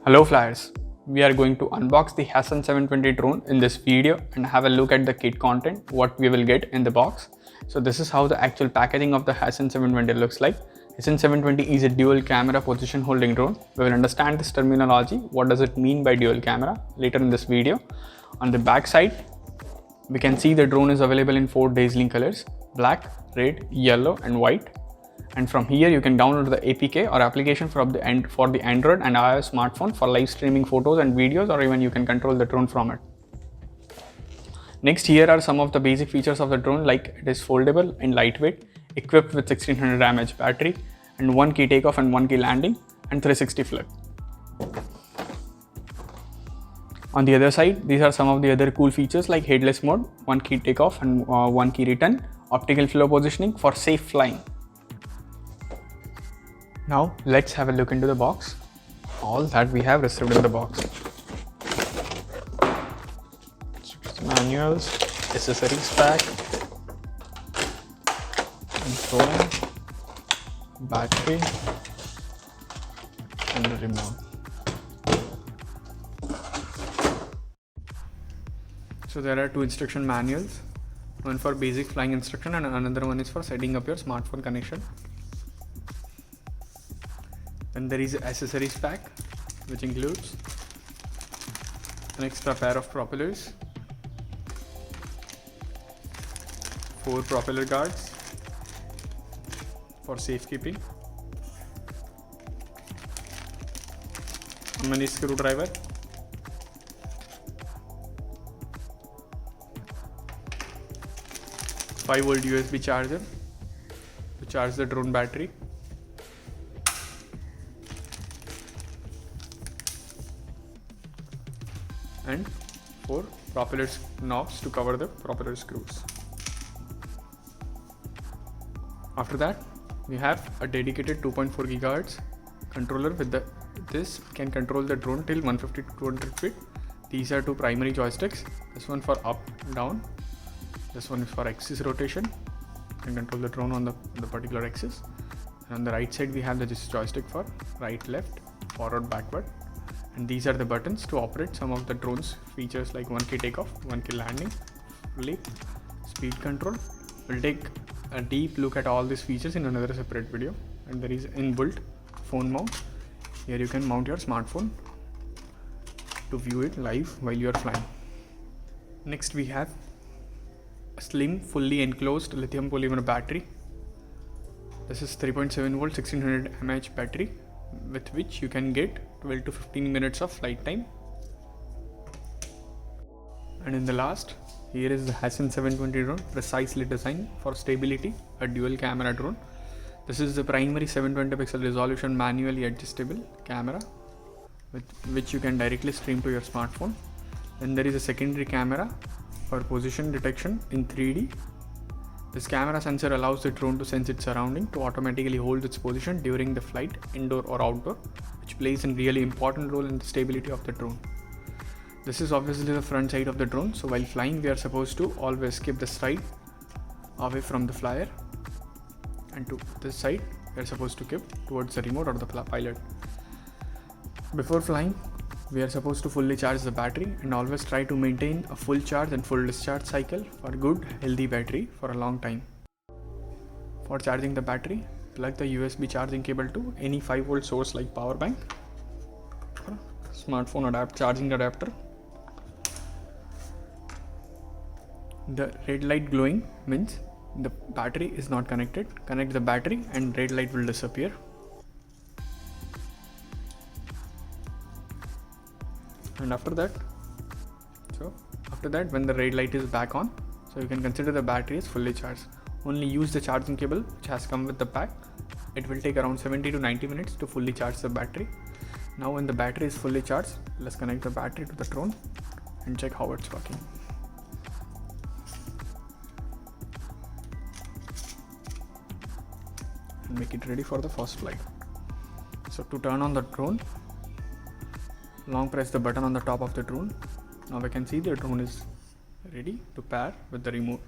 Hello flyers, we are going to unbox the Hasten720 drone in this video and have a look at the kit content, what we will get in the box. So this is how the actual packaging of the Hasten720 looks like. Hasen720 is a dual camera position holding drone. We will understand this terminology, what does it mean by dual camera later in this video. On the back side, we can see the drone is available in 4 dazzling colors: black, red, yellow and white. And from here you can download the APK or application for the Android and iOS smartphone for live streaming photos and videos, or even you can control the drone from it. Next, here are some of the basic features of the drone, like it is foldable and lightweight, equipped with 1600 mAh battery and 1 key takeoff and 1 key landing and 360 flip. On the other side, these are some of the other cool features like headless mode, 1 key takeoff and 1 key return, optical flow positioning for safe flying. Now let's have a look into the box, all that we have received in the box. Manuals, accessories pack, drone, battery and the remote. So there are 2 instruction manuals, one for basic flying instruction and another one is for setting up your smartphone connection. And there is an accessories pack which includes an extra pair of propellers, 4 propeller guards for safekeeping, a mini screwdriver, a 5-volt USB charger to charge the drone battery, and 4 propeller knobs to cover the propeller screws. After that, we have a dedicated 2.4 GHz controller. With this can control the drone till 150 to 200 feet. These are 2 primary joysticks. This one for up, down. This one is for axis rotation. You can control the drone on the particular axis. And on the right side, we have the joystick for right, left, forward, backward. And these are the buttons to operate some of the drone's features like 1 key takeoff, 1 key landing, flip, speed control. We'll take a deep look at all these features in another separate video. And there is inbuilt phone mount. Here you can mount your smartphone to view it live while you are flying. Next, we have a slim, fully enclosed lithium polymer battery. This is 3.7 volt 1600 mAh battery, with which you can get 12 to 15 minutes of flight time. And in the last, here is the Hasen720 drone, precisely designed for stability, a dual camera drone. This is the primary 720 pixel resolution manually adjustable camera with which you can directly stream to your smartphone. Then there is a secondary camera for position detection in 3D. This camera sensor allows the drone to sense its surrounding to automatically hold its position during the flight, indoor or outdoor, which plays a really important role in the stability of the drone. This is obviously the front side of the drone, so while flying we are supposed to always keep the side away from the flyer, and to this side we are supposed to keep towards the remote or the pilot. Before flying, we are supposed to fully charge the battery and always try to maintain a full charge and full discharge cycle for good healthy battery for a long time. For charging the battery, plug the USB charging cable to any 5-volt source like power bank or smartphone charging adapter. The red light glowing means the battery is not connected. Connect the battery and red light will disappear. And after that when the red light is back on, so you can consider the battery is fully charged. Only use the charging cable which has come with the pack. It will take around 70 to 90 minutes to fully charge the battery. Now when the battery is fully charged, let's connect the battery to the drone and check how it's working. And make it ready for the first flight. So to turn on the drone, long press the button on the top of the drone. Now we can see the drone is ready to pair with the remote.